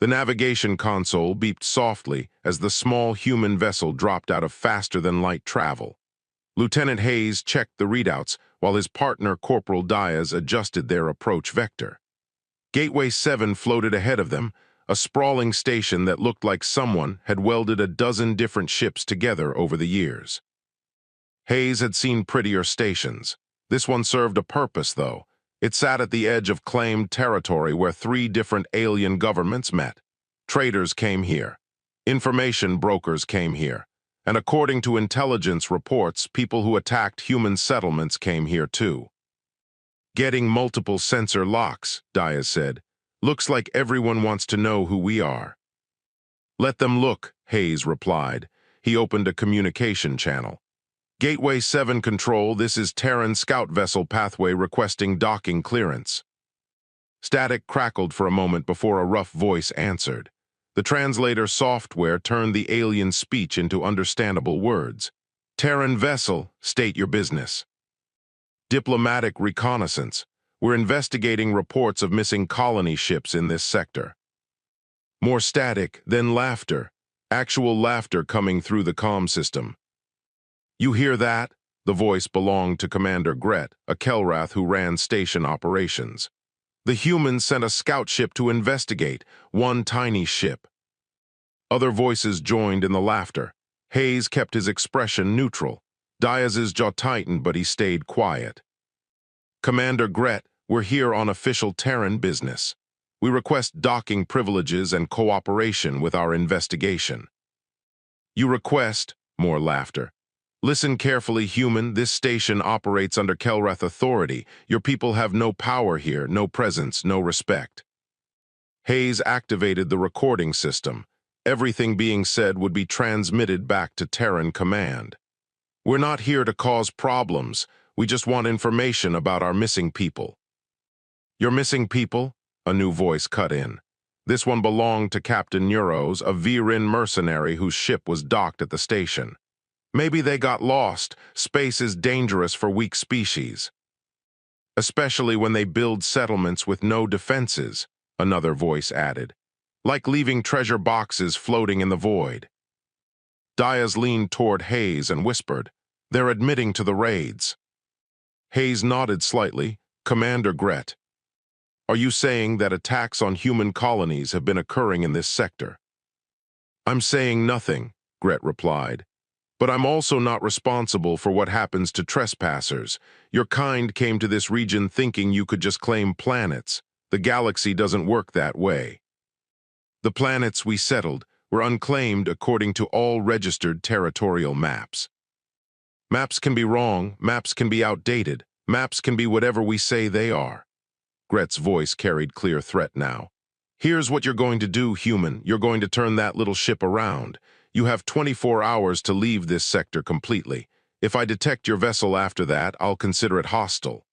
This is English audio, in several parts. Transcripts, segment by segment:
The navigation console beeped softly as the small human vessel dropped out of faster-than-light travel. Lieutenant Hayes checked the readouts while his partner, Corporal Diaz, adjusted their approach vector. Gateway 7 floated ahead of them, a sprawling station that looked like someone had welded a dozen different ships together over the years. Hayes had seen prettier stations. This one served a purpose, though. It sat at the edge of claimed territory where 3 different alien governments met. Traders came here. Information brokers came here. And according to intelligence reports, people who attacked human settlements came here too. Getting multiple sensor locks, Diaz said. Looks like everyone wants to know who we are. Let them look, Hayes replied. He opened a communication channel. Gateway 7 Control, this is Terran scout vessel pathway requesting docking clearance. Static crackled for a moment before a rough voice answered. The translator software turned the alien speech into understandable words. Terran vessel, state your business. Diplomatic reconnaissance. We're investigating reports of missing colony ships in this sector. More static, then laughter. Actual laughter coming through the comm system. You hear that? The voice belonged to Commander Gret, a Kelrath who ran station operations. The humans sent a scout ship to investigate, one tiny ship. Other voices joined in the laughter. Hayes kept his expression neutral. Diaz's jaw tightened, but he stayed quiet. Commander Gret, we're here on official Terran business. We request docking privileges and cooperation with our investigation. You request, more laughter. Listen carefully, human. This station operates under Kelrath authority. Your people have no power here, no presence, no respect. Hayes activated the recording system. Everything being said would be transmitted back to Terran Command. We're not here to cause problems. We just want information about our missing people. Your missing people? A new voice cut in. This one belonged to Captain Neuros, a Virin mercenary whose ship was docked at the station. Maybe they got lost. Space is dangerous for weak species. Especially when they build settlements with no defenses, another voice added. Like leaving treasure boxes floating in the void. Diaz leaned toward Hayes and whispered, they're admitting to the raids. Hayes nodded slightly. Commander Gret, are you saying that attacks on human colonies have been occurring in this sector? I'm saying nothing, Gret replied. But I'm also not responsible for what happens to trespassers. Your kind came to this region thinking you could just claim planets. The galaxy doesn't work that way. The planets we settled were unclaimed according to all registered territorial maps. Maps can be wrong, maps can be outdated, maps can be whatever we say they are. Gret's voice carried clear threat now. Here's what you're going to do, human. You're going to turn that little ship around. You have 24 hours to leave this sector completely. If I detect your vessel after that, I'll consider it hostile.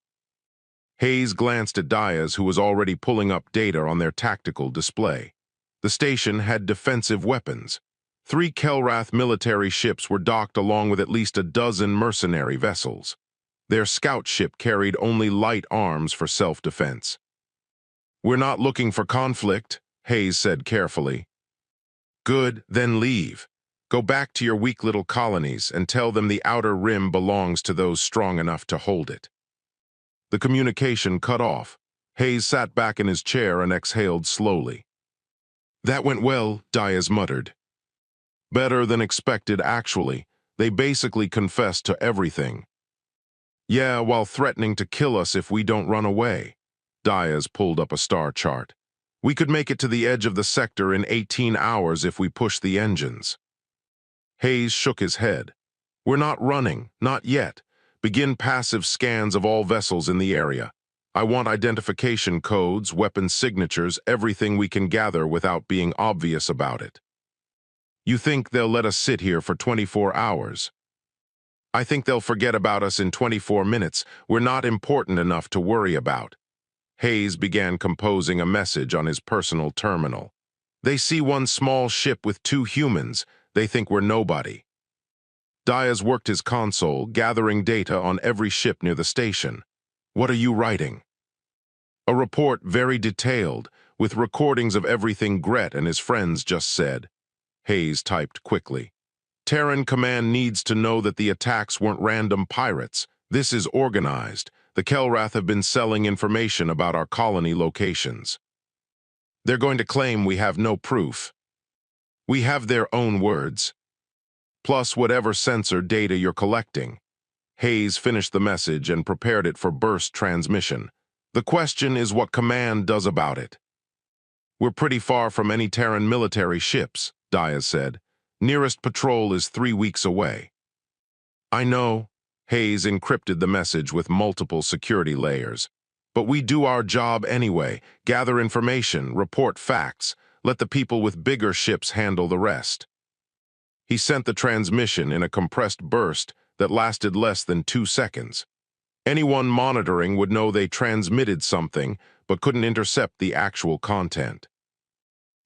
Hayes glanced at Diaz, who was already pulling up data on their tactical display. The station had defensive weapons. 3 Kelrath military ships were docked along with at least a dozen mercenary vessels. Their scout ship carried only light arms for self-defense. We're not looking for conflict, Hayes said carefully. Good, then leave. Go back to your weak little colonies and tell them the outer rim belongs to those strong enough to hold it. The communication cut off. Hayes sat back in his chair and exhaled slowly. That went well, Diaz muttered. Better than expected, actually. They basically confessed to everything. Yeah, while threatening to kill us if we don't run away. Diaz pulled up a star chart. We could make it to the edge of the sector in 18 hours if we push the engines. Hayes shook his head. We're not running, not yet. Begin passive scans of all vessels in the area. I want identification codes, weapon signatures, everything we can gather without being obvious about it. You think they'll let us sit here for 24 hours? I think they'll forget about us in 24 minutes. We're not important enough to worry about. Hayes began composing a message on his personal terminal. They see one small ship with 2 humans. They think we're nobody. Diaz worked his console, gathering data on every ship near the station. What are you writing? A report very detailed. with recordings of everything Gret and his friends just said. Hayes typed quickly. Terran Command needs to know that the attacks weren't random pirates. This is organized. The Kelrath have been selling information about our colony locations. They're going to claim we have no proof. We have their own words, plus whatever sensor data you're collecting. Hayes finished the message and prepared it for burst transmission. The question is what Command does about it. We're pretty far from any Terran military ships, Diaz said. Nearest patrol is 3 weeks away. I know. Hayes encrypted the message with multiple security layers. But we do our job anyway. Gather information, report facts. Let the people with bigger ships handle the rest. He sent the transmission in a compressed burst that lasted less than 2 seconds. Anyone monitoring would know they transmitted something, but couldn't intercept the actual content.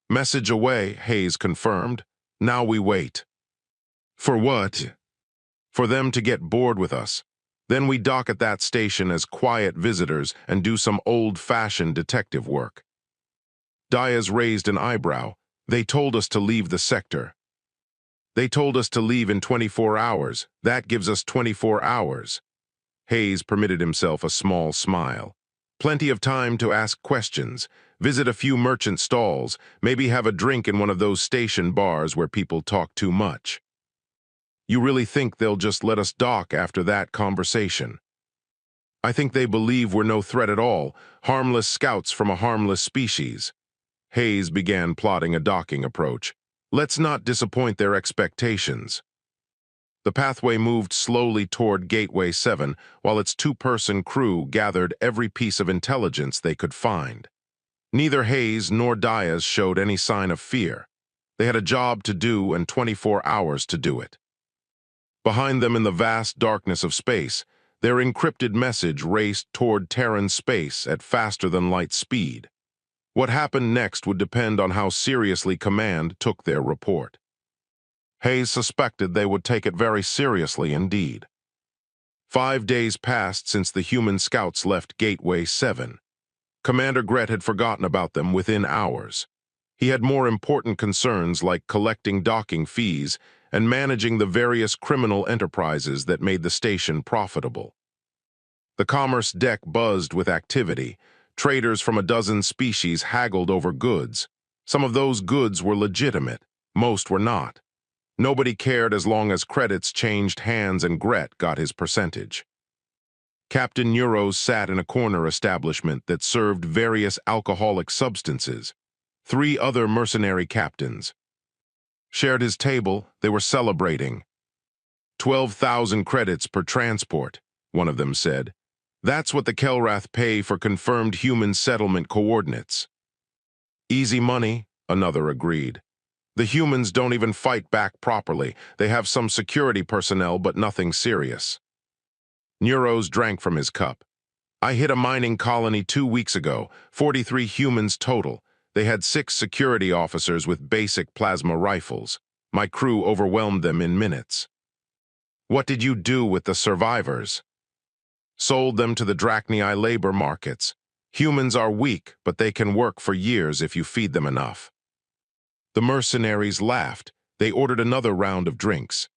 Message away, Hayes confirmed. Now we wait. For what? For them to get bored with us. Then we dock at that station as quiet visitors and do some old-fashioned detective work. Diaz raised an eyebrow. They told us to leave the sector. They told us to leave in 24 hours. That gives us 24 hours. Hayes permitted himself a small smile. Plenty of time to ask questions, visit a few merchant stalls, maybe have a drink in one of those station bars where people talk too much. You really think they'll just let us dock after that conversation? I think they believe we're no threat at all, harmless scouts from a harmless species. Hayes began plotting a docking approach. Let's not disappoint their expectations. The pathway moved slowly toward Gateway 7, while its 2-person crew gathered every piece of intelligence they could find. Neither Hayes nor Diaz showed any sign of fear. They had a job to do and 24 hours to do it. Behind them in the vast darkness of space, their encrypted message raced toward Terran space at faster-than-light speed. What happened next would depend on how seriously Command took their report. Hayes suspected they would take it very seriously indeed. 5 days passed since the human scouts left Gateway 7. Commander Gret had forgotten about them within hours. He had more important concerns like collecting docking fees and managing the various criminal enterprises that made the station profitable. The commerce deck buzzed with activity. Traders from a dozen species haggled over goods. Some of those goods were legitimate, most were not. Nobody cared as long as credits changed hands and Gret got his percentage. Captain Neuros sat in a corner establishment that served various alcoholic substances. 3 other mercenary captains shared his table. They were celebrating. 12,000 credits per transport, one of them said. That's what the Kelrath pay for confirmed human settlement coordinates. Easy money, another agreed. The humans don't even fight back properly. They have some security personnel, but nothing serious. Neuros drank from his cup. I hit a mining colony 2 weeks ago, 43 humans total. They had 6 security officers with basic plasma rifles. My crew overwhelmed them in minutes. What did you do with the survivors? Sold them to the Drachnii labor markets. Humans are weak, but they can work for years if you feed them enough. The mercenaries laughed. They ordered another round of drinks.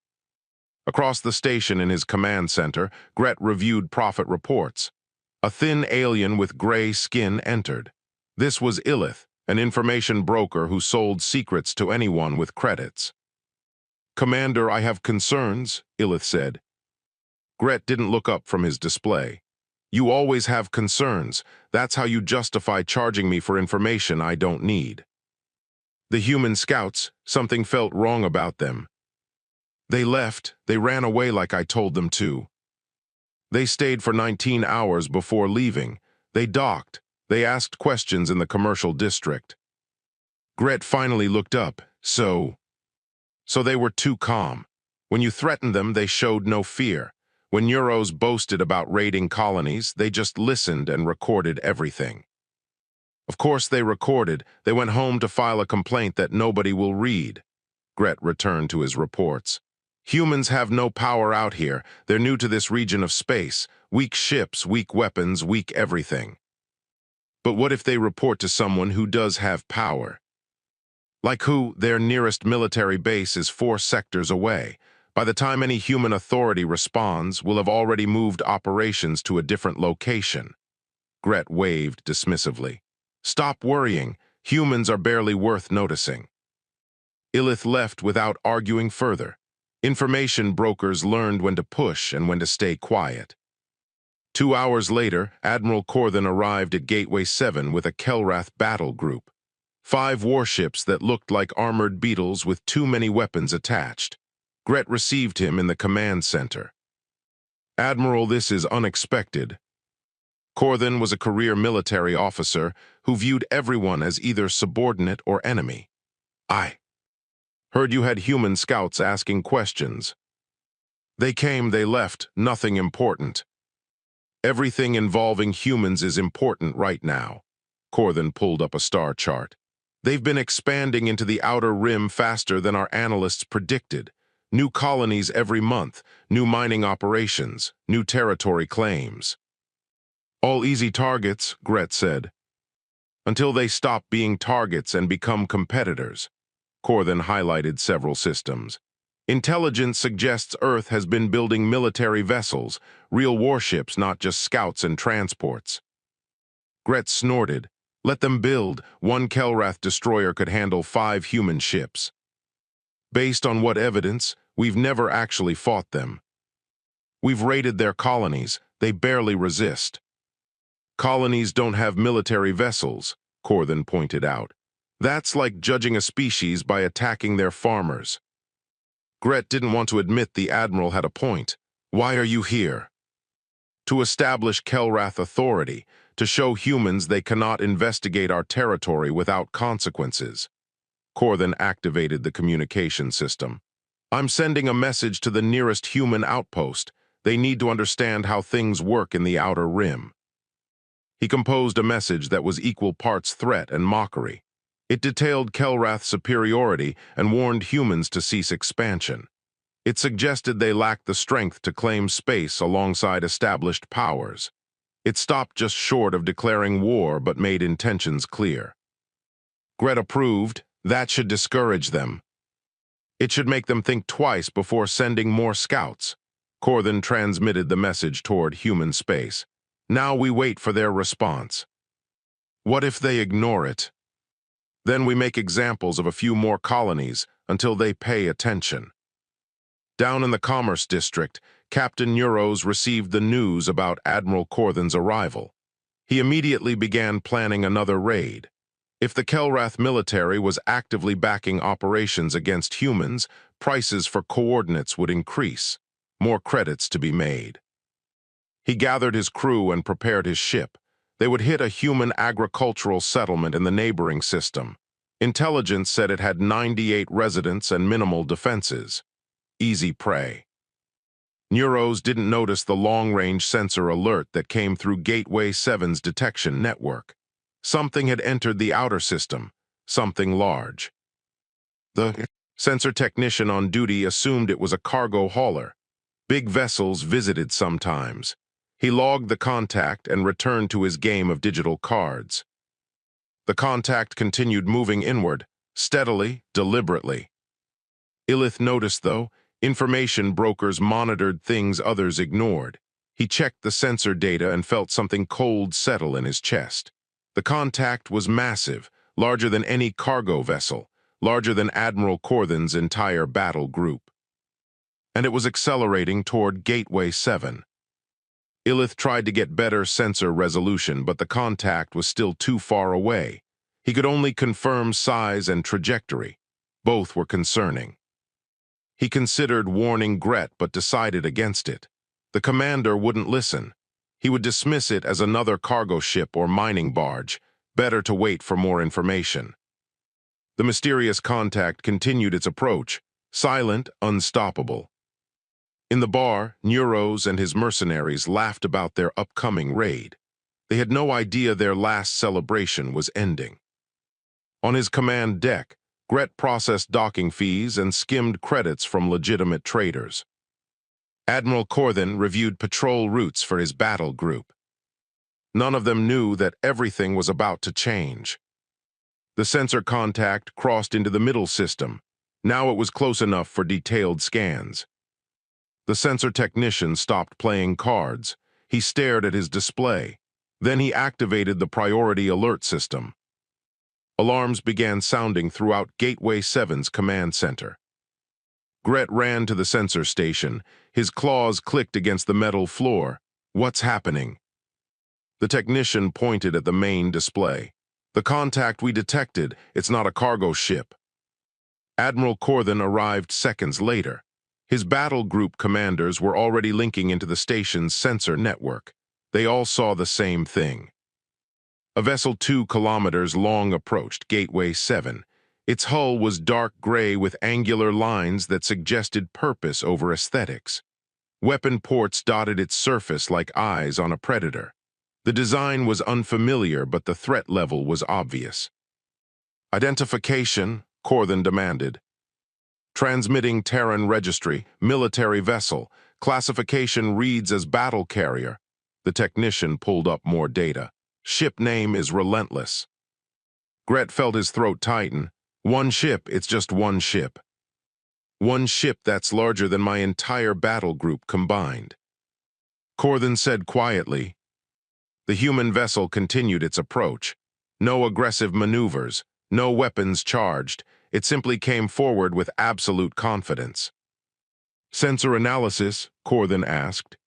Across the station in his command center, Gret reviewed profit reports. A thin alien with gray skin entered. This was Illith, an information broker who sold secrets to anyone with credits. Commander, I have concerns, Illith said. Gret didn't look up from his display. You always have concerns. That's how you justify charging me for information I don't need. The human scouts, something felt wrong about them. They left. They ran away like I told them to. They stayed for 19 hours before leaving. They docked. They asked questions in the commercial district. Gret finally looked up. So they were too calm. When you threatened them, they showed no fear. When Neuros boasted about raiding colonies, they just listened and recorded everything. Of course they recorded. They went home to file a complaint that nobody will read. Gret returned to his reports. Humans have no power out here. They're new to this region of space. Weak ships, weak weapons, weak everything. But what if they report to someone who does have power? Like who, their nearest military base is 4 sectors away. By the time any human authority responds, we'll have already moved operations to a different location. Gret waved dismissively. Stop worrying. Humans are barely worth noticing. Illith left without arguing further. Information brokers learned when to push and when to stay quiet. 2 hours later, Admiral Corthan arrived at Gateway 7 with a Kelrath battle group. 5 warships that looked like armored beetles with too many weapons attached. Gret received him in the command center. Admiral, this is unexpected. Corthan was a career military officer who viewed everyone as either subordinate or enemy. I heard you had human scouts asking questions. They came, they left, nothing important. Everything involving humans is important right now. Corthan pulled up a star chart. They've been expanding into the outer rim faster than our analysts predicted. New colonies every month, new mining operations, new territory claims. All easy targets, Gret said. Until they stop being targets and become competitors. Corthan highlighted several systems. Intelligence suggests Earth has been building military vessels, real warships, not just scouts and transports. Gret snorted. Let them build. 1 Kelrath destroyer could handle 5 human ships. Based on what evidence? We've never actually fought them. We've raided their colonies. They barely resist. Colonies don't have military vessels, Corthan pointed out. That's like judging a species by attacking their farmers. Gret didn't want to admit the Admiral had a point. Why are you here? To establish Kelrath authority, to show humans they cannot investigate our territory without consequences. Corthan activated the communication system. I'm sending a message to the nearest human outpost. They need to understand how things work in the outer rim. He composed a message that was equal parts threat and mockery. It detailed Kelrath's superiority and warned humans to cease expansion. It suggested they lacked the strength to claim space alongside established powers. It stopped just short of declaring war but made intentions clear. Gret approved. That should discourage them. It should make them think twice before sending more scouts. Corthan transmitted the message toward human space. Now we wait for their response. What if they ignore it? Then we make examples of a few more colonies until they pay attention. Down in the Commerce District, Captain Neuros received the news about Admiral Corthan's arrival. He immediately began planning another raid. If the Kelrath military was actively backing operations against humans, prices for coordinates would increase, more credits to be made. He gathered his crew and prepared his ship. They would hit a human agricultural settlement in the neighboring system. Intelligence said it had 98 residents and minimal defenses. Easy prey. Neuros didn't notice the long-range sensor alert that came through Gateway 7's detection network. Something had entered the outer system, something large. The sensor technician on duty assumed it was a cargo hauler. Big vessels visited sometimes. He logged the contact and returned to his game of digital cards. The contact continued moving inward, steadily, deliberately. Illith noticed, though, information brokers monitored things others ignored. He checked the sensor data and felt something cold settle in his chest. The contact was massive, larger than any cargo vessel, larger than Admiral Corthan's entire battle group. And it was accelerating toward Gateway 7. Illith tried to get better sensor resolution, but the contact was still too far away. He could only confirm size and trajectory. Both were concerning. He considered warning Gret, but decided against it. The commander wouldn't listen. He would dismiss it as another cargo ship or mining barge. Better to wait for more information. The mysterious contact continued its approach, silent, unstoppable. In the bar, Neuros and his mercenaries laughed about their upcoming raid. They had no idea their last celebration was ending. On his command deck, Gret processed docking fees and skimmed credits from legitimate traders. Admiral Corthan reviewed patrol routes for his battle group. None of them knew that everything was about to change. The sensor contact crossed into the middle system. Now it was close enough for detailed scans. The sensor technician stopped playing cards. He stared at his display. Then he activated the priority alert system. Alarms began sounding throughout Gateway 7's command center. Gret ran to the sensor station. His claws clicked against the metal floor. What's happening? The technician pointed at the main display. The contact we detected, it's not a cargo ship. Admiral Corthan arrived seconds later. His battle group commanders were already linking into the station's sensor network. They all saw the same thing. A vessel 2 kilometers long approached Gateway 7. Its hull was dark gray with angular lines that suggested purpose over aesthetics. Weapon ports dotted its surface like eyes on a predator. The design was unfamiliar, but the threat level was obvious. Identification, Corthan demanded. Transmitting Terran registry, military vessel. Classification reads as battle carrier. The technician pulled up more data. Ship name is Relentless. Gret felt his throat tighten. One ship, it's just one ship. One ship that's larger than my entire battle group combined. Corthan said quietly. The human vessel continued its approach. No aggressive maneuvers, no weapons charged. It simply came forward with absolute confidence. Sensor analysis, Corthan asked.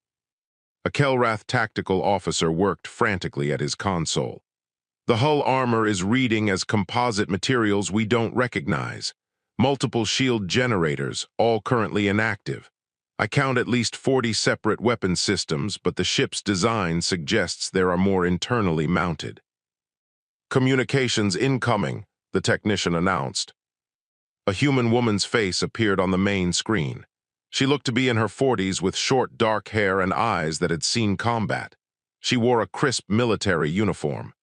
A Kelrath tactical officer worked frantically at his console. The hull armor is reading as composite materials we don't recognize. Multiple shield generators, all currently inactive. I count at least 40 separate weapon systems, but the ship's design suggests there are more internally mounted. Communications incoming, the technician announced. A human woman's face appeared on the main screen. She looked to be in her 40s with short, dark hair and eyes that had seen combat. She wore a crisp military uniform.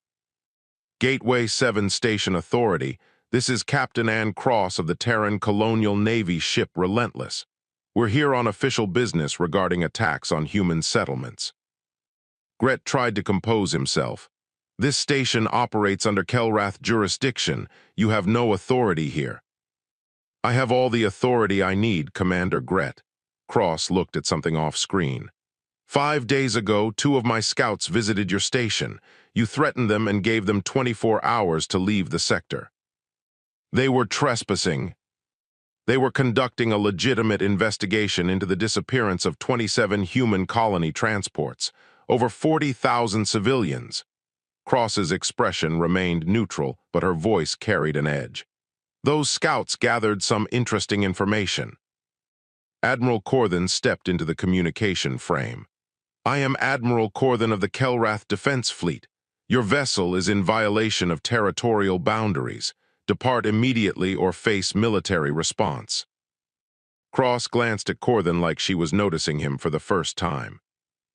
Gateway 7 Station Authority, this is Captain Ann Cross of the Terran Colonial Navy ship Relentless. We're here on official business regarding attacks on human settlements. Gret tried to compose himself. This station operates under Kelrath jurisdiction. You have no authority here. I have all the authority I need, Commander Gret. Cross looked at something off-screen. 5 days ago, 2 of my scouts visited your station. You threatened them and gave them 24 hours to leave the sector. They were trespassing. They were conducting a legitimate investigation into the disappearance of 27 human colony transports, over 40,000 civilians. Cross's expression remained neutral, but her voice carried an edge. Those scouts gathered some interesting information. Admiral Corthan stepped into the communication frame. I am Admiral Corthan of the Kelrath Defense Fleet. Your vessel is in violation of territorial boundaries. Depart immediately or face military response. Cross glanced at Corthan like she was noticing him for the first time.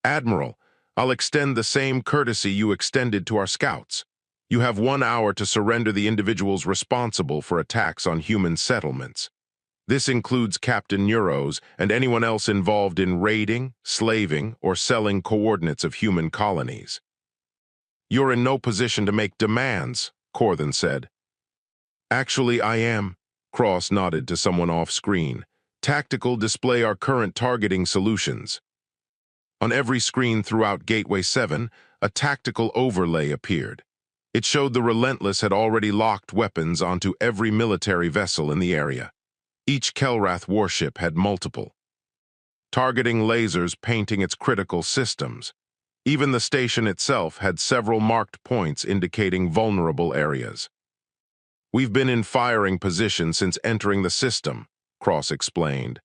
Admiral, I'll extend the same courtesy you extended to our scouts. You have 1 hour to surrender the individuals responsible for attacks on human settlements. This includes Captain Neuros and anyone else involved in raiding, slaving, or selling coordinates of human colonies. You're in no position to make demands, Corthan said. Actually, I am. Cross nodded to someone off-screen. Tactical display our current targeting solutions. On every screen throughout Gateway 7, a tactical overlay appeared. It showed the Relentless had already locked weapons onto every military vessel in the area. Each Kelrath warship had multiple. Targeting lasers painting its critical systems. Even the station itself had several marked points indicating vulnerable areas. We've been in firing position since entering the system, Cross explained.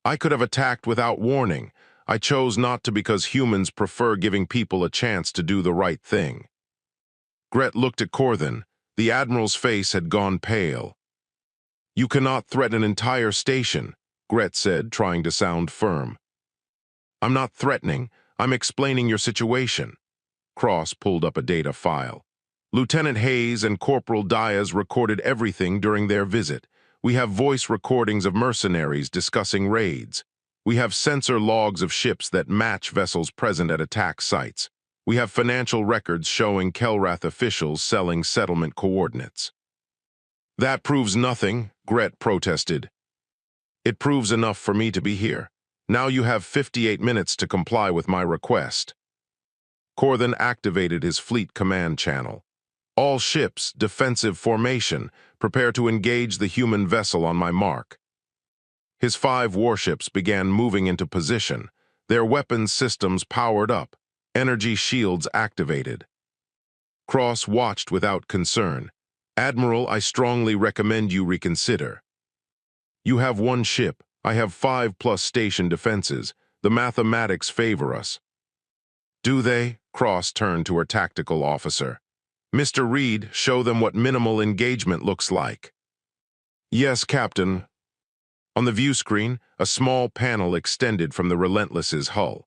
I could have attacked without warning. I chose not to because humans prefer giving people a chance to do the right thing. Gret looked at Corthan. The Admiral's face had gone pale. You cannot threaten an entire station, Gret said, trying to sound firm. I'm not threatening. I'm explaining your situation. Cross pulled up a data file. Lieutenant Hayes and Corporal Diaz recorded everything during their visit. We have voice recordings of mercenaries discussing raids. We have sensor logs of ships that match vessels present at attack sites. We have financial records showing Kelrath officials selling settlement coordinates. That proves nothing, Gret protested. It proves enough for me to be here. Now you have 58 minutes to comply with my request. Korthan activated his fleet command channel. All ships, defensive formation, prepare to engage the human vessel on my mark. His 5 warships began moving into position, their weapons systems powered up, energy shields activated. Cross watched without concern. Admiral, I strongly recommend you reconsider. You have 1 ship, I have 5 plus station defenses. The mathematics favor us. Do they? Cross turned to her tactical officer. Mr. Reed, show them what minimal engagement looks like. Yes, Captain. On the view screen, a small panel extended from the Relentless's hull.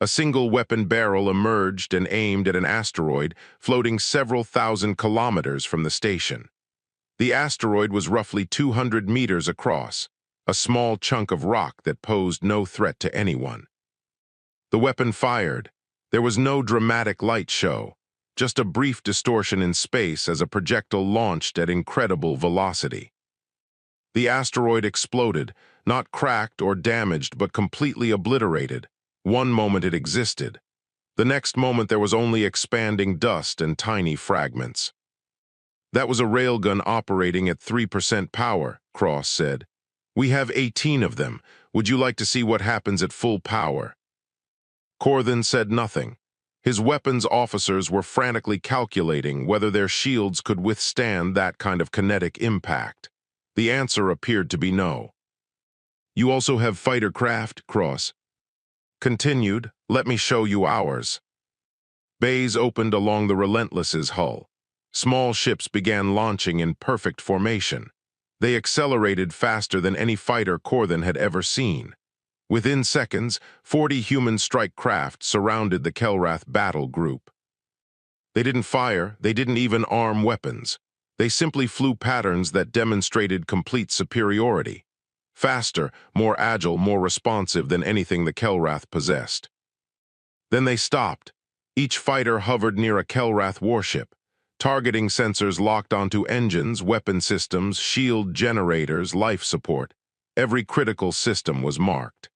A single weapon barrel emerged and aimed at an asteroid floating several thousand kilometers from the station. The asteroid was roughly 200 meters across, a small chunk of rock that posed no threat to anyone. The weapon fired. There was no dramatic light show, just a brief distortion in space as a projectile launched at incredible velocity. The asteroid exploded, not cracked or damaged, but completely obliterated. One moment it existed. The next moment there was only expanding dust and tiny fragments. That was a railgun operating at 3% power, Cross said. We have 18 of them. Would you like to see what happens at full power? Korthan said nothing. His weapons officers were frantically calculating whether their shields could withstand that kind of kinetic impact. The answer appeared to be no. You also have fighter craft, Cross continued. Let me show you ours. Bays opened along the Relentless's hull. Small ships began launching in perfect formation. They accelerated faster than any fighter Korthan had ever seen. Within seconds, 40 human strike craft surrounded the Kelrath battle group. They didn't fire, they didn't even arm weapons. They simply flew patterns that demonstrated complete superiority. Faster, more agile, more responsive than anything the Kelrath possessed. Then they stopped. Each fighter hovered near a Kelrath warship. Targeting sensors locked onto engines, weapon systems, shield generators, life support. Every critical system was marked.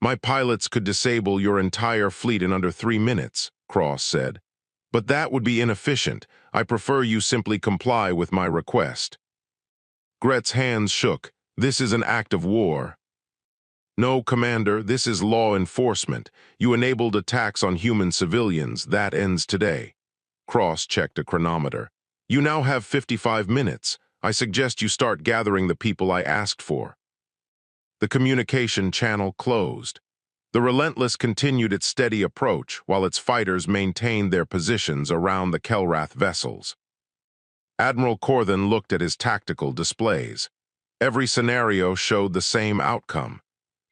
My pilots could disable your entire fleet in under 3 minutes, Cross said. But that would be inefficient. I prefer you simply comply with my request. Gret's hands shook. This is an act of war. No, Commander, this is law enforcement. You enabled attacks on human civilians. That ends today. Cross checked a chronometer. You now have 55 minutes. I suggest you start gathering the people I asked for. The communication channel closed. The Relentless continued its steady approach while its fighters maintained their positions around the Kelrath vessels. Admiral Korthan looked at his tactical displays. Every scenario showed the same outcome.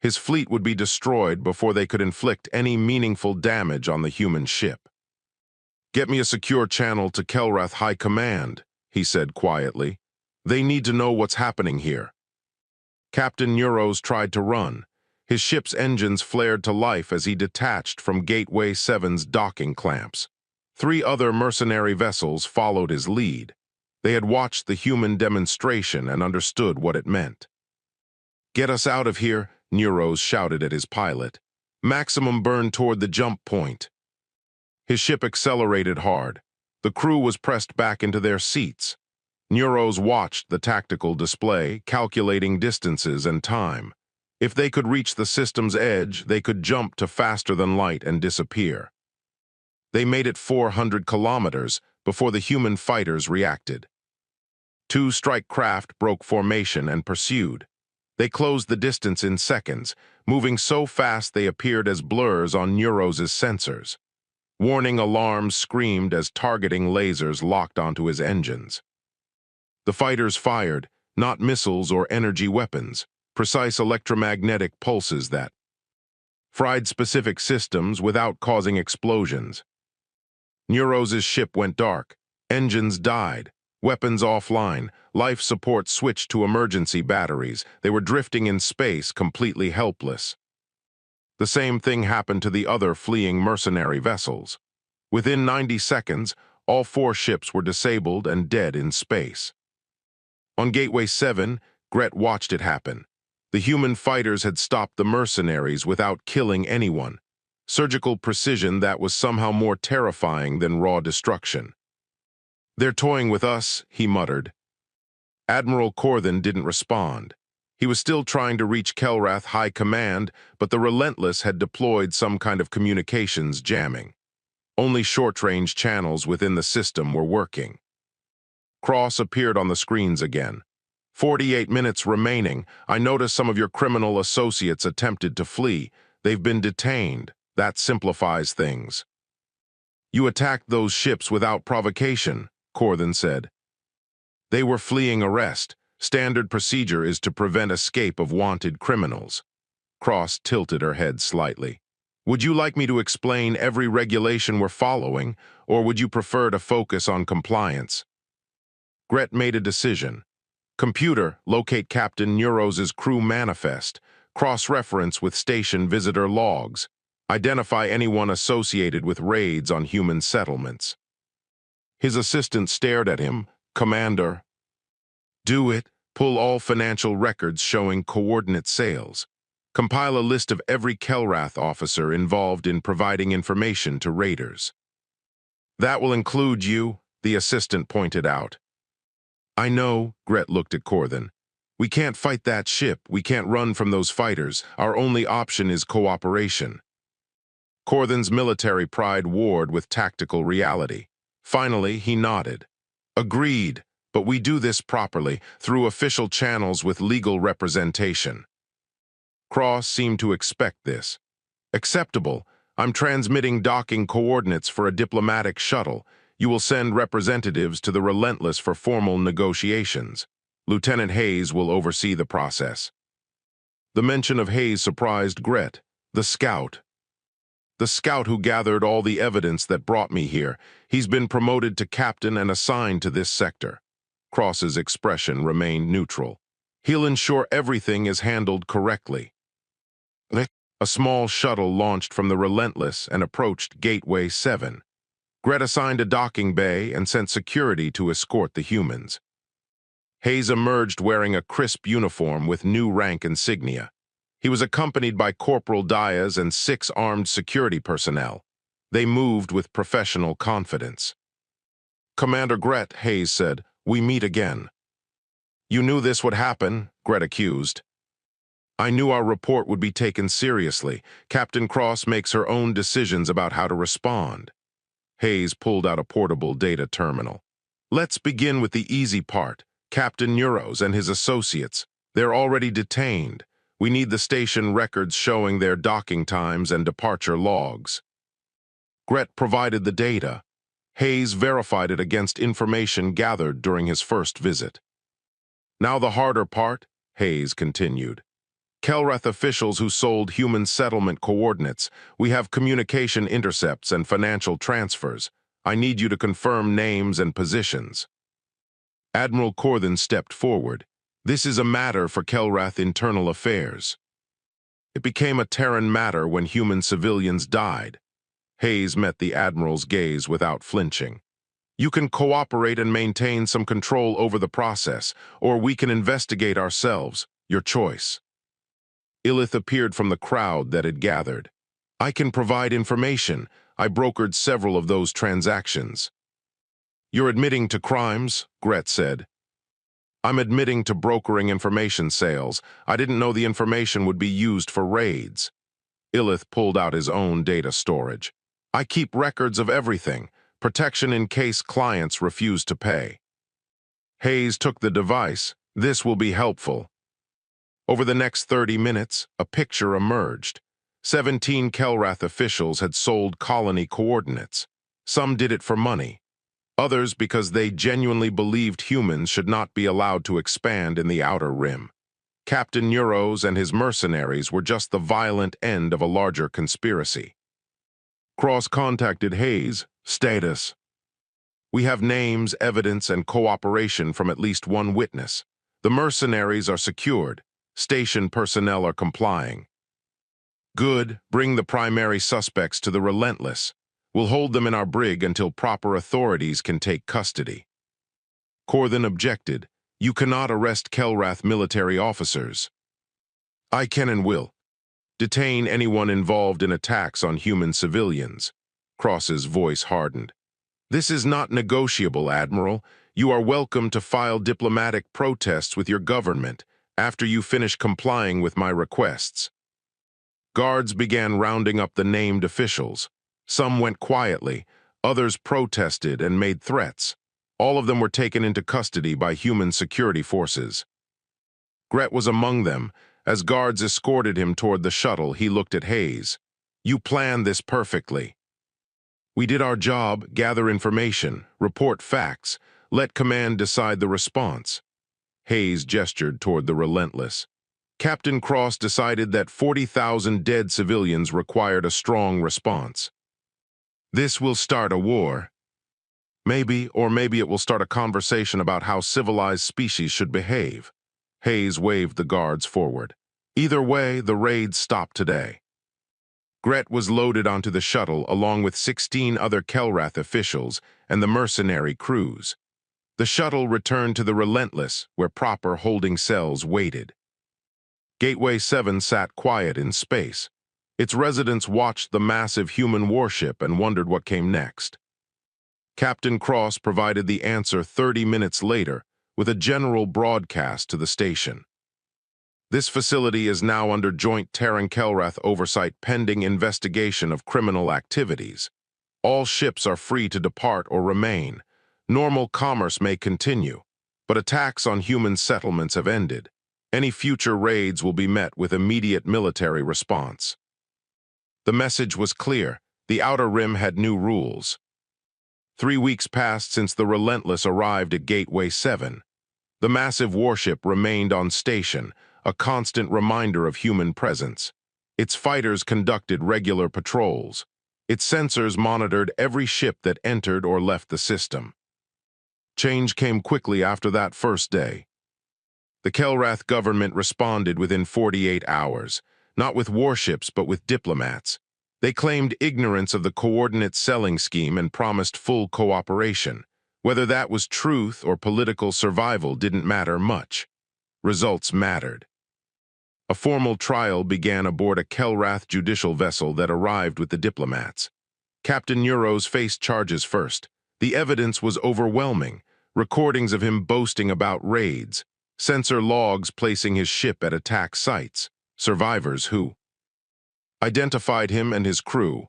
His fleet would be destroyed before they could inflict any meaningful damage on the human ship. Get me a secure channel to Kelrath High Command, he said quietly. They need to know what's happening here. Captain Neuros tried to run. His ship's engines flared to life as he detached from Gateway 7's docking clamps. 3 other mercenary vessels followed his lead. They had watched the human demonstration and understood what it meant. Get us out of here, Neuros shouted at his pilot. Maximum burn toward the jump point. His ship accelerated hard. The crew was pressed back into their seats. Neuros watched the tactical display, calculating distances and time. If they could reach the system's edge, they could jump to faster than light and disappear. They made it 400 kilometers before the human fighters reacted. 2 strike craft broke formation and pursued. They closed the distance in seconds, moving so fast they appeared as blurs on Neuros's sensors. Warning alarms screamed as targeting lasers locked onto his engines. The fighters fired, not missiles or energy weapons, precise electromagnetic pulses that fried specific systems without causing explosions. Neuros's ship went dark. Engines died. Weapons offline. Life support switched to emergency batteries. They were drifting in space, completely helpless. The same thing happened to the other fleeing mercenary vessels. Within 90 seconds, all 4 ships were disabled and dead in space. On Gateway 7, Gret watched it happen. The human fighters had stopped the mercenaries without killing anyone. Surgical precision that was somehow more terrifying than raw destruction. "They're toying with us," he muttered. Admiral Corthan didn't respond. He was still trying to reach Kelrath High Command, but the Relentless had deployed some kind of communications jamming. Only short-range channels within the system were working. Cross appeared on the screens again. 48 minutes remaining. I noticed some of your criminal associates attempted to flee. They've been detained. That simplifies things. You attacked those ships without provocation, Corthan said. They were fleeing arrest. Standard procedure is to prevent escape of wanted criminals. Cross tilted her head slightly. Would you like me to explain every regulation we're following, or would you prefer to focus on compliance? Gret made a decision. Computer, locate Captain Neuros' crew manifest. Cross-reference with station visitor logs. Identify anyone associated with raids on human settlements. His assistant stared at him. Commander. Do it. Pull all financial records showing coordinate sales. Compile a list of every Kelrath officer involved in providing information to raiders. That will include you, the assistant pointed out. I know, Gret looked at Corthan. We can't fight that ship. We can't run from those fighters. Our only option is cooperation. Corthan's military pride warred with tactical reality. Finally, he nodded. Agreed, but we do this properly, through official channels with legal representation. Cross seemed to expect this. Acceptable. I'm transmitting docking coordinates for a diplomatic shuttle. You will send representatives to the Relentless for formal negotiations. Lieutenant Hayes will oversee the process. The mention of Hayes surprised Gret. The scout. The scout who gathered all the evidence that brought me here. He's been promoted to captain and assigned to this sector. Cross's expression remained neutral. He'll ensure everything is handled correctly. A small shuttle launched from the Relentless and approached Gateway 7. Gret assigned a docking bay and sent security to escort the humans. Hayes emerged wearing a crisp uniform with new rank insignia. He was accompanied by Corporal Diaz and 6 armed security personnel. They moved with professional confidence. Commander Gret, Hayes said, we meet again. You knew this would happen, Gret accused. I knew our report would be taken seriously. Captain Cross makes her own decisions about how to respond. Hayes pulled out a portable data terminal. Let's begin with the easy part. Captain Neuros and his associates. They're already detained. We need the station records showing their docking times and departure logs. Gret provided the data. Hayes verified it against information gathered during his first visit. Now the harder part, Hayes continued. Kelrath officials who sold human settlement coordinates. We have communication intercepts and financial transfers. I need you to confirm names and positions. Admiral Corthan stepped forward. This is a matter for Kelrath internal affairs. It became a Terran matter when human civilians died. Hayes met the Admiral's gaze without flinching. You can cooperate and maintain some control over the process, or we can investigate ourselves. Your choice. Illith appeared from the crowd that had gathered. I can provide information. I brokered several of those transactions. You're admitting to crimes, Gret said. I'm admitting to brokering information sales. I didn't know the information would be used for raids. Illith pulled out his own data storage. I keep records of everything. Protection in case clients refuse to pay. Hayes took the device. This will be helpful. Over the next 30 minutes, a picture emerged. 17 Kelrath officials had sold colony coordinates. Some did it for money. Others because they genuinely believed humans should not be allowed to expand in the Outer Rim. Captain Neuros and his mercenaries were just the violent end of a larger conspiracy. Cross contacted Hayes. Status. We have names, evidence, and cooperation from at least one witness. The mercenaries are secured. Station personnel are complying. Good, bring the primary suspects to the Relentless. We'll hold them in our brig until proper authorities can take custody. Corthan objected. You cannot arrest Kelrath military officers. I can and will. Detain anyone involved in attacks on human civilians. Cross's voice hardened. This is not negotiable, Admiral. You are welcome to file diplomatic protests with your government after you finish complying with my requests. Guards began rounding up the named officials. Some went quietly, others protested and made threats. All of them were taken into custody by human security forces. Gret was among them. As guards escorted him toward the shuttle, he looked at Hayes. You planned this perfectly. We did our job, gather information, report facts, let command decide the response. Hayes gestured toward the Relentless. Captain Cross decided that 40,000 dead civilians required a strong response. This will start a war. Maybe it will start a conversation about how civilized species should behave. Hayes waved the guards forward. Either way, the raid stopped today. Gret was loaded onto the shuttle along with 16 other Kelrath officials and the mercenary crews. The shuttle returned to the Relentless, where proper holding cells waited. Gateway 7 sat quiet in space. Its residents watched the massive human warship and wondered what came next. Captain Cross provided the answer 30 minutes later with a general broadcast to the station. This facility is now under joint Terran-Kelrath oversight pending investigation of criminal activities. All ships are free to depart or remain. Normal commerce may continue, but attacks on human settlements have ended. Any future raids will be met with immediate military response. The message was clear. The Outer Rim had new rules. 3 weeks passed since the Relentless arrived at Gateway 7. The massive warship remained on station, a constant reminder of human presence. Its fighters conducted regular patrols. Its sensors monitored every ship that entered or left the system. Change came quickly after that first day. The Kelrath government responded within 48 hours, not with warships but with diplomats. They claimed ignorance of the coordinate selling scheme and promised full cooperation. Whether that was truth or political survival didn't matter much. Results mattered. A formal trial began aboard a Kelrath judicial vessel that arrived with the diplomats. Captain Neuros faced charges first. The evidence was overwhelming. Recordings of him boasting about raids, sensor logs placing his ship at attack sites, survivors who identified him and his crew.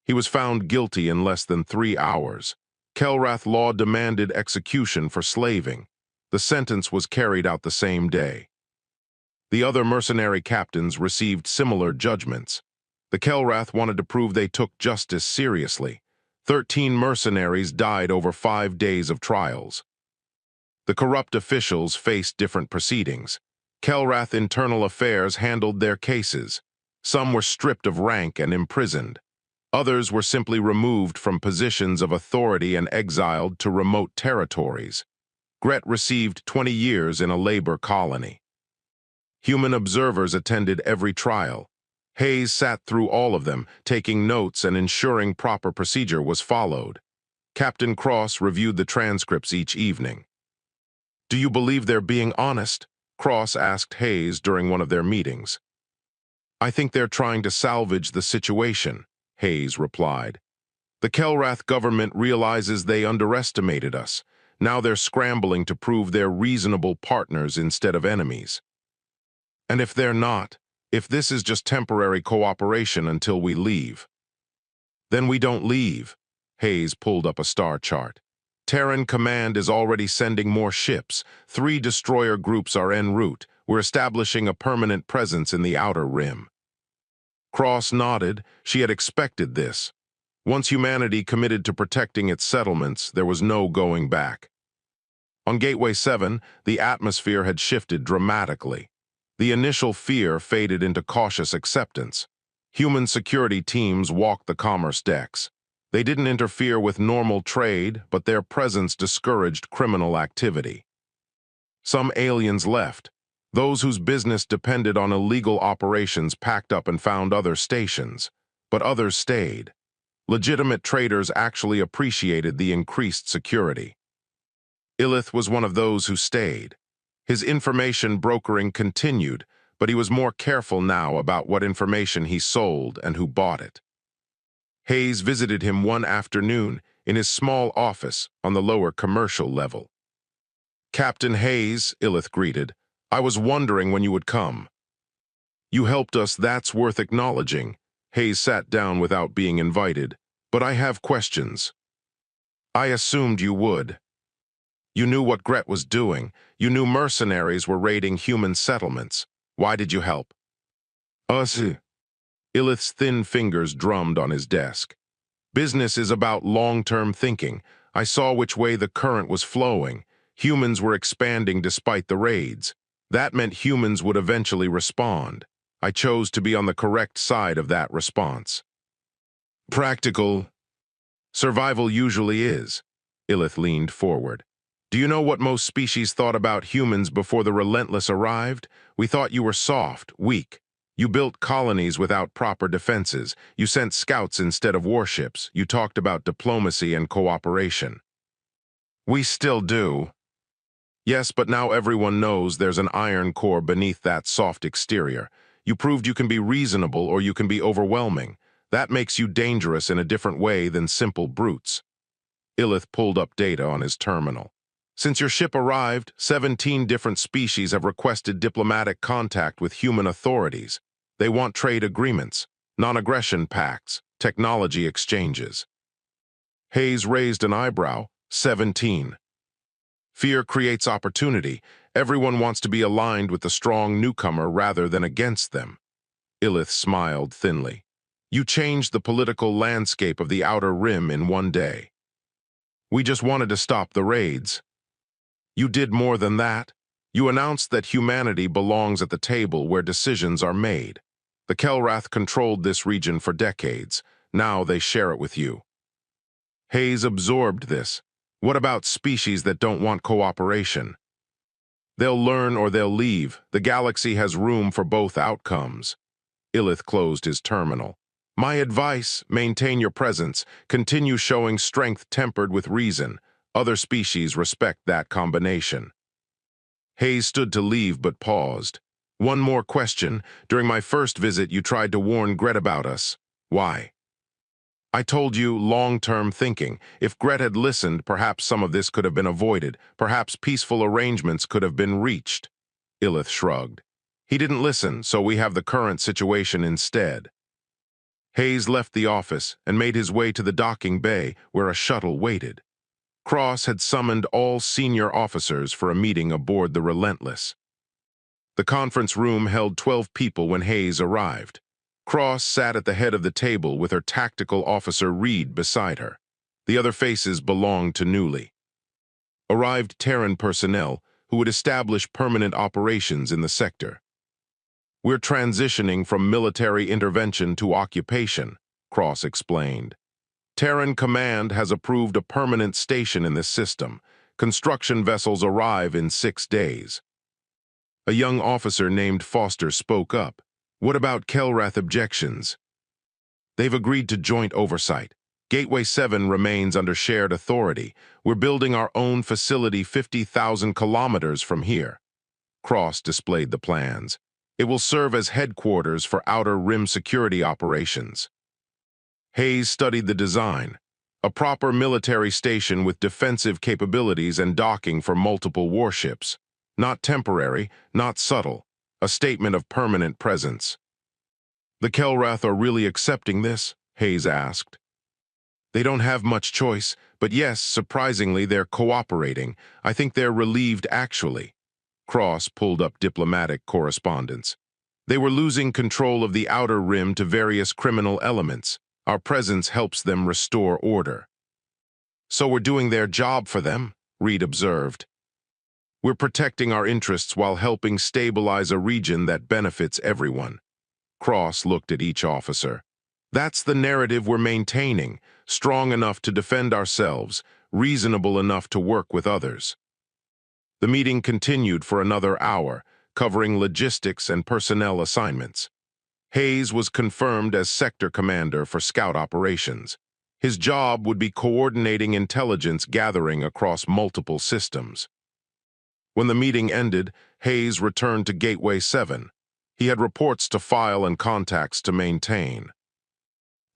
He was found guilty in less than 3 hours. Kelrath law demanded execution for slaving. The sentence was carried out the same day. The other mercenary captains received similar judgments. The Kelrath wanted to prove they took justice seriously. 13 mercenaries died over 5 days of trials. The corrupt officials faced different proceedings. Kelrath Internal Affairs handled their cases. Some were stripped of rank and imprisoned. Others were simply removed from positions of authority and exiled to remote territories. Gret received 20 years in a labor colony. Human observers attended every trial. Hayes sat through all of them, taking notes and ensuring proper procedure was followed. Captain Cross reviewed the transcripts each evening. "Do you believe they're being honest?" Cross asked Hayes during one of their meetings. "I think they're trying to salvage the situation," Hayes replied. "The Kelrath government realizes they underestimated us. Now they're scrambling to prove they're reasonable partners instead of enemies. And if they're not, if this is just temporary cooperation until we leave, then we don't leave." Hayes pulled up a star chart. "Terran Command is already sending more ships. 3 destroyer groups are en route. We're establishing a permanent presence in the Outer Rim." Cross nodded. She had expected this. Once humanity committed to protecting its settlements, there was no going back. On Gateway 7, the atmosphere had shifted dramatically. The initial fear faded into cautious acceptance. Human security teams walked the commerce decks. They didn't interfere with normal trade, but their presence discouraged criminal activity. Some aliens left. Those whose business depended on illegal operations packed up and found other stations, but others stayed. Legitimate traders actually appreciated the increased security. Illith was one of those who stayed. His information brokering continued, but he was more careful now about what information he sold and who bought it. Hayes visited him one afternoon in his small office on the lower commercial level. "Captain Hayes," Illith greeted, "I was wondering when you would come." "You helped us, that's worth acknowledging." Hayes sat down without being invited. "But I have questions." "I assumed you would. You knew what Gret was doing. You knew mercenaries were raiding human settlements. Why did you help?" "Us." Illith's thin fingers drummed on his desk. "Business is about long-term thinking. I saw which way the current was flowing. Humans were expanding despite the raids. That meant humans would eventually respond. I chose to be on the correct side of that response." "Practical. Survival usually is." Illith leaned forward. "Do you know what most species thought about humans before the Relentless arrived? We thought you were soft, weak. You built colonies without proper defenses. You sent scouts instead of warships. You talked about diplomacy and cooperation." "We still do." "Yes, but now everyone knows there's an iron core beneath that soft exterior. You proved you can be reasonable or you can be overwhelming. That makes you dangerous in a different way than simple brutes." Illith pulled up data on his terminal. "Since your ship arrived, 17 different species have requested diplomatic contact with human authorities. They want trade agreements, non-aggression pacts, technology exchanges." Hayes raised an eyebrow. 17. "Fear creates opportunity. Everyone wants to be aligned with the strong newcomer rather than against them." Illith smiled thinly. "You changed the political landscape of the Outer Rim in one day." "We just wanted to stop the raids." "You did more than that. You announced that humanity belongs at the table where decisions are made. The Kelrath controlled this region for decades. Now they share it with you." Hayes absorbed this. "What about species that don't want cooperation?" "They'll learn or they'll leave. The galaxy has room for both outcomes." Illith closed his terminal. "My advice, maintain your presence. Continue showing strength tempered with reason. Other species respect that combination." Hayes stood to leave but paused. "One more question. During my first visit, you tried to warn Gret about us. Why?" "I told you, long-term thinking. If Gret had listened, perhaps some of this could have been avoided. Perhaps peaceful arrangements could have been reached." Illith shrugged. "He didn't listen, so we have the current situation instead." Hayes left the office and made his way to the docking bay where a shuttle waited. Cross had summoned all senior officers for a meeting aboard the Relentless. The conference room held 12 people when Hayes arrived. Cross sat at the head of the table with her tactical officer Reed beside her. The other faces belonged to Newly. Arrived Terran personnel who would establish permanent operations in the sector. "We're transitioning from military intervention to occupation," Cross explained. "Terran Command has approved a permanent station in this system. Construction vessels arrive in 6 days." A young officer named Foster spoke up. "What about Kelrath objections?" "They've agreed to joint oversight. Gateway 7 remains under shared authority. We're building our own facility 50,000 kilometers from here." Cross displayed the plans. "It will serve as headquarters for Outer Rim security operations." Hayes studied the design. A proper military station with defensive capabilities and docking for multiple warships. Not temporary, not subtle. A statement of permanent presence. "The Kelrath are really accepting this?" Hayes asked. "They don't have much choice, but yes, surprisingly, they're cooperating. I think they're relieved, actually." Cross pulled up diplomatic correspondence. "They were losing control of the Outer Rim to various criminal elements. Our presence helps them restore order." "So we're doing their job for them," Reed observed. "We're protecting our interests while helping stabilize a region that benefits everyone." Cross looked at each officer. "That's the narrative we're maintaining, strong enough to defend ourselves, reasonable enough to work with others." The meeting continued for another hour, covering logistics and personnel assignments. Hayes was confirmed as sector commander for scout operations. His job would be coordinating intelligence gathering across multiple systems. When the meeting ended, Hayes returned to Gateway 7. He had reports to file and contacts to maintain.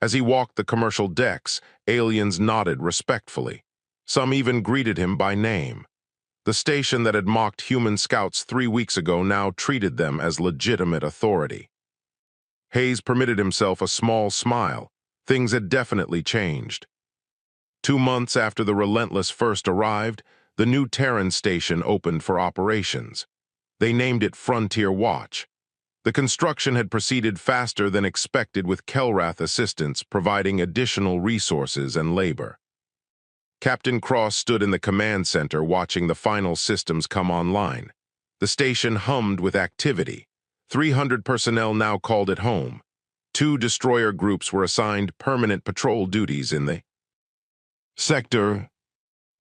As he walked the commercial decks, aliens nodded respectfully. Some even greeted him by name. The station that had mocked human scouts 3 weeks ago now treated them as legitimate authority. Hayes permitted himself a small smile. Things had definitely changed. 2 months after the Relentless first arrived, the new Terran station opened for operations. They named it Frontier Watch. The construction had proceeded faster than expected, with Kelrath assistance providing additional resources and labor. Captain Cross stood in the command center watching the final systems come online. The station hummed with activity. 300 personnel now called it home. 2 destroyer groups were assigned permanent patrol duties in the sector.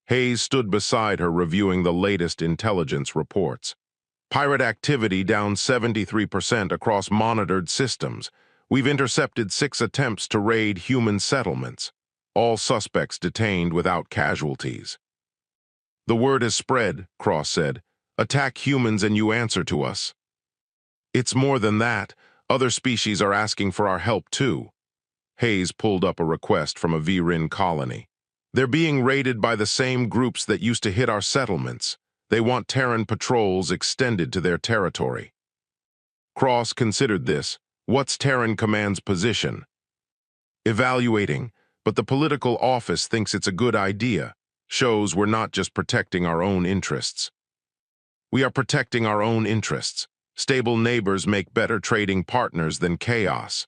Hayes stood beside her reviewing the latest intelligence reports. Pirate activity down 73% across monitored systems. We've intercepted 6 attempts to raid human settlements. All suspects detained without casualties. The word has spread, Cross said. Attack humans and you answer to us. It's more than that. Other species are asking for our help too. Hayes pulled up a request from a Virin colony. They're being raided by the same groups that used to hit our settlements. They want Terran patrols extended to their territory. Cross considered this. What's Terran Command's position? Evaluating, but the political office thinks it's a good idea. Shows we're not just protecting our own interests. We are protecting our own interests. Stable neighbors make better trading partners than chaos.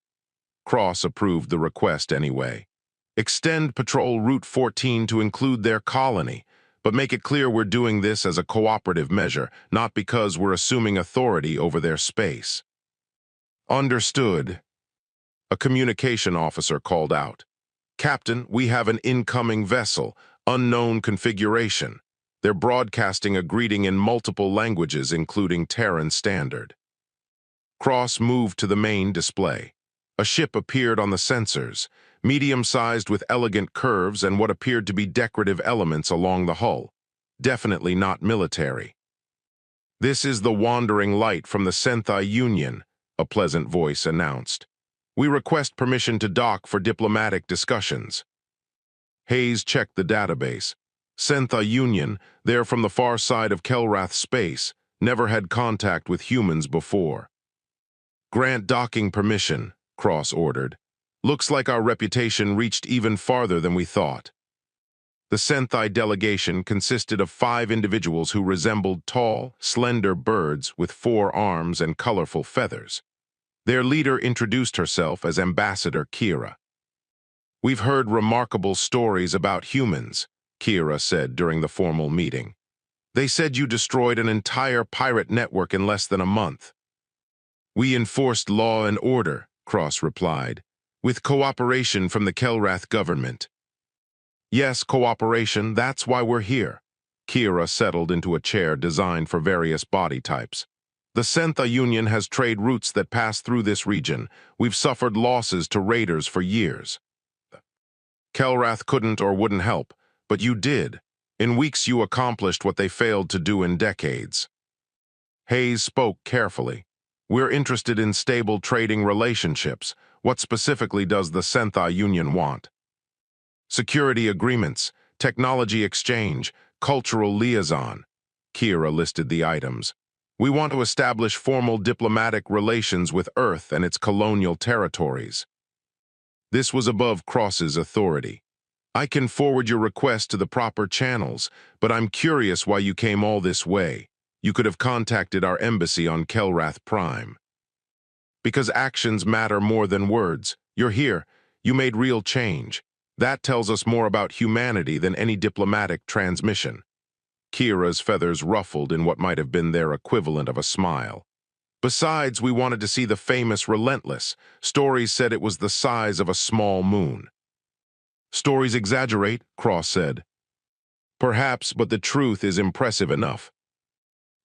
Cross approved the request anyway. Extend Patrol Route 14 to include their colony, but make it clear we're doing this as a cooperative measure, not because we're assuming authority over their space. Understood. A communication officer called out. Captain, we have an incoming vessel, unknown configuration. They're broadcasting a greeting in multiple languages, including Terran Standard. Cross moved to the main display. A ship appeared on the sensors, medium-sized with elegant curves and what appeared to be decorative elements along the hull. Definitely not military. This is the Wandering Light from the Sci-Fi Union, a pleasant voice announced. We request permission to dock for diplomatic discussions. Hayes checked the database. Sci-Fi Union, they're from the far side of Kelrath space, never had contact with humans before. Grant docking permission, Cross ordered. Looks like our reputation reached even farther than we thought. The Sci-Fi delegation consisted of 5 individuals who resembled tall, slender birds with 4 arms and colorful feathers. Their leader introduced herself as Ambassador Kira. We've heard remarkable stories about humans, Kira said during the formal meeting. They said you destroyed an entire pirate network in less than a month. We enforced law and order, Cross replied, with cooperation from the Kelrath government. Yes, cooperation, that's why we're here. Kira settled into a chair designed for various body types. The Sci-Fi Union has trade routes that pass through this region. We've suffered losses to raiders for years. Kelrath couldn't or wouldn't help, but you did. In weeks you accomplished what they failed to do in decades. Hayes spoke carefully. We're interested in stable trading relationships. What specifically does the Sci-Fi Union want? Security agreements, technology exchange, cultural liaison. Kira listed the items. We want to establish formal diplomatic relations with Earth and its colonial territories. This was above Cross's authority. I can forward your request to the proper channels, but I'm curious why you came all this way. You could have contacted our embassy on Kelrath Prime. Because actions matter more than words. You're here. You made real change. That tells us more about humanity than any diplomatic transmission. Kira's feathers ruffled in what might have been their equivalent of a smile. Besides, we wanted to see the famous Relentless. Stories said it was the size of a small moon. Stories exaggerate, Cross said. Perhaps, but the truth is impressive enough.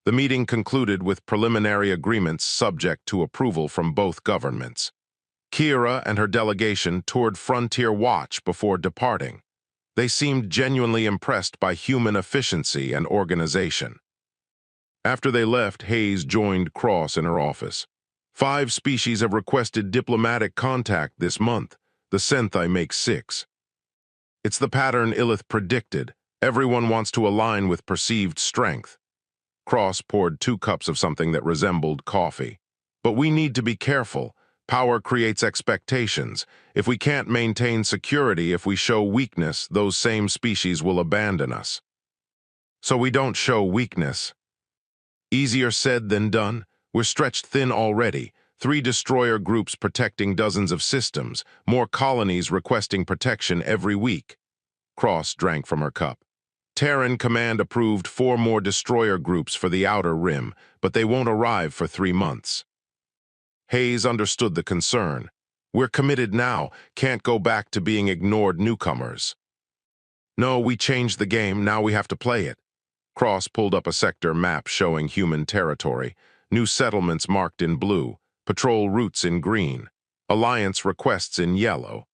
The meeting concluded with preliminary agreements subject to approval from both governments. Kira and her delegation toured Frontier Watch before departing. They seemed genuinely impressed by human efficiency and organization. After they left, Hayes joined Cross in her office. 5 species have requested diplomatic contact this month. The Senthai make 6. It's the pattern Illith predicted. Everyone wants to align with perceived strength. Cross poured 2 cups of something that resembled coffee. But we need to be careful. Power creates expectations. If we can't maintain security, if we show weakness, those same species will abandon us. So we don't show weakness. Easier said than done. We're stretched thin already. 3 destroyer groups protecting dozens of systems, more colonies requesting protection every week. Cross drank from her cup. Terran Command approved 4 more destroyer groups for the Outer Rim, but they won't arrive for 3 months. Hayes understood the concern. We're committed now, can't go back to being ignored newcomers. No, we changed the game, now we have to play it. Cross pulled up a sector map showing human territory, new settlements marked in blue, patrol routes in green, alliance requests in yellow.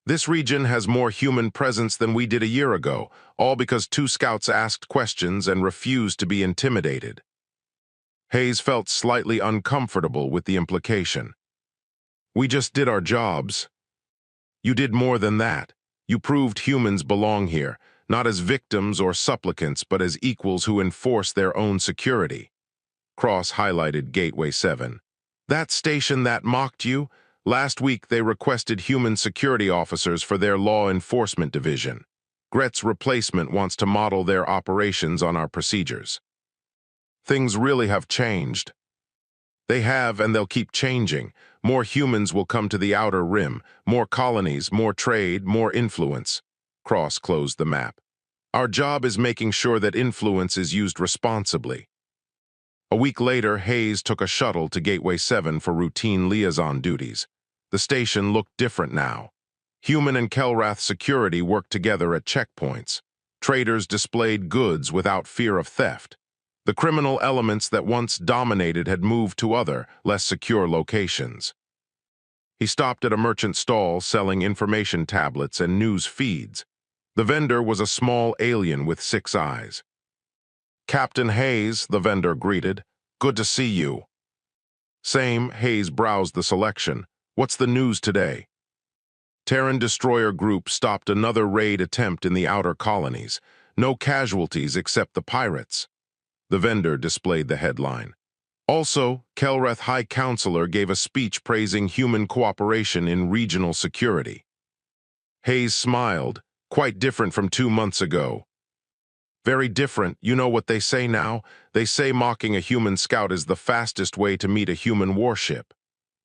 This region has more human presence than we did a year ago, all because 2 scouts asked questions and refused to be intimidated. Hayes felt slightly uncomfortable with the implication. We just did our jobs. You did more than that. You proved humans belong here, not as victims or supplicants, but as equals who enforce their own security. Cross highlighted Gateway 7. That station that mocked you? Last week they requested human security officers for their law enforcement division. Gret's replacement wants to model their operations on our procedures. Things really have changed. They have, and they'll keep changing. More humans will come to the Outer Rim, more colonies, more trade, more influence. Cross closed the map. Our job is making sure that influence is used responsibly. A week later, Hayes took a shuttle to Gateway 7 for routine liaison duties. The station looked different now. Human and Kelrath security worked together at checkpoints. Traders displayed goods without fear of theft. The criminal elements that once dominated had moved to other, less secure locations. He stopped at a merchant stall selling information tablets and news feeds. The vendor was a small alien with 6 eyes. Captain Hayes, the vendor greeted. Good to see you. Same, Hayes browsed the selection. What's the news today? Terran destroyer group stopped another raid attempt in the outer colonies. No casualties except the pirates. The vendor displayed the headline. Also, Kelrath High Counselor gave a speech praising human cooperation in regional security. Hayes smiled, quite different from 2 months ago. Very different, you know what they say now? They say mocking a human scout is the fastest way to meet a human warship.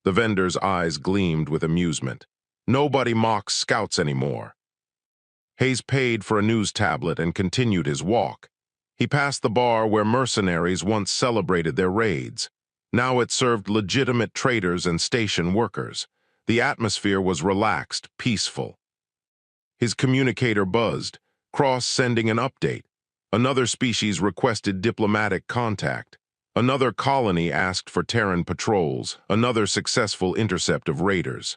The vendor's eyes gleamed with amusement. Nobody mocks scouts anymore. Hayes paid for a news tablet and continued his walk. He passed the bar where mercenaries once celebrated their raids. Now it served legitimate traders and station workers. The atmosphere was relaxed, peaceful. His communicator buzzed, Cross sending an update. Another species requested diplomatic contact. Another colony asked for Terran patrols, another successful intercept of raiders.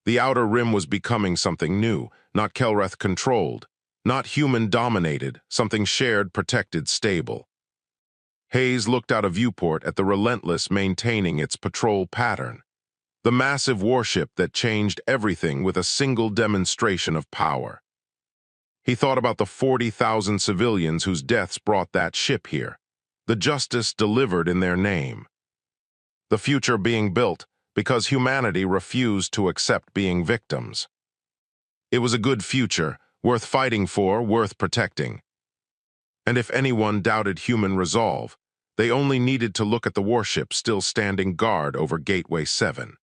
The Outer Rim was becoming something new, not Kelrath-controlled. Not human-dominated, something shared, protected, stable. Hayes looked out a viewport at the Relentless maintaining its patrol pattern. The massive warship that changed everything with a single demonstration of power. He thought about the 40,000 civilians whose deaths brought that ship here. The justice delivered in their name. The future being built because humanity refused to accept being victims. It was a good future, worth fighting for, worth protecting. And if anyone doubted human resolve, they only needed to look at the warship still standing guard over Gateway 7.